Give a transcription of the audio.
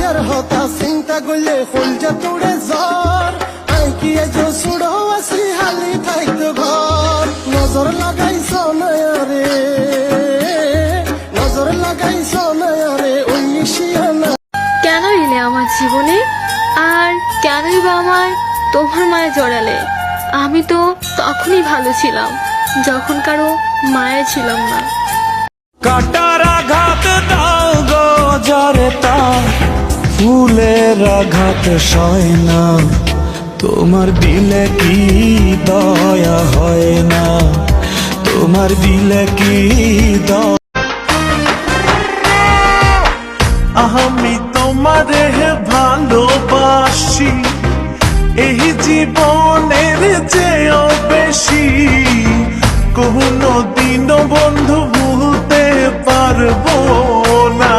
আর হতা চিন্তা করলে ফুলজা তোড়ে জ্বর আইকিয়ে যে সুড়ো আসি হালি থাইতো ঘর নজর লাগাইছ নয়ারে নজর লাগাইছ নয়ারে ওই শিয়ানা। কেন এলে আমার জীবনে আর কেনই বা আমার তোমার মায়ে জড়ালে? আমি তো তখনই ভালো ছিলাম যখন কারো মায়ে ছিলাম না। কাটার আঘাত দাও গো যারে তা ফুলের আঘাত সয় না, তোমার দিলে কি দয়া হয় না, তোমার দিলে কি দয়া। আমি তোমারে ভালোবাসি এই জীবনের চেয়েও বেশি, কোনো দিনও বন্ধু ভুলতে পারবো না।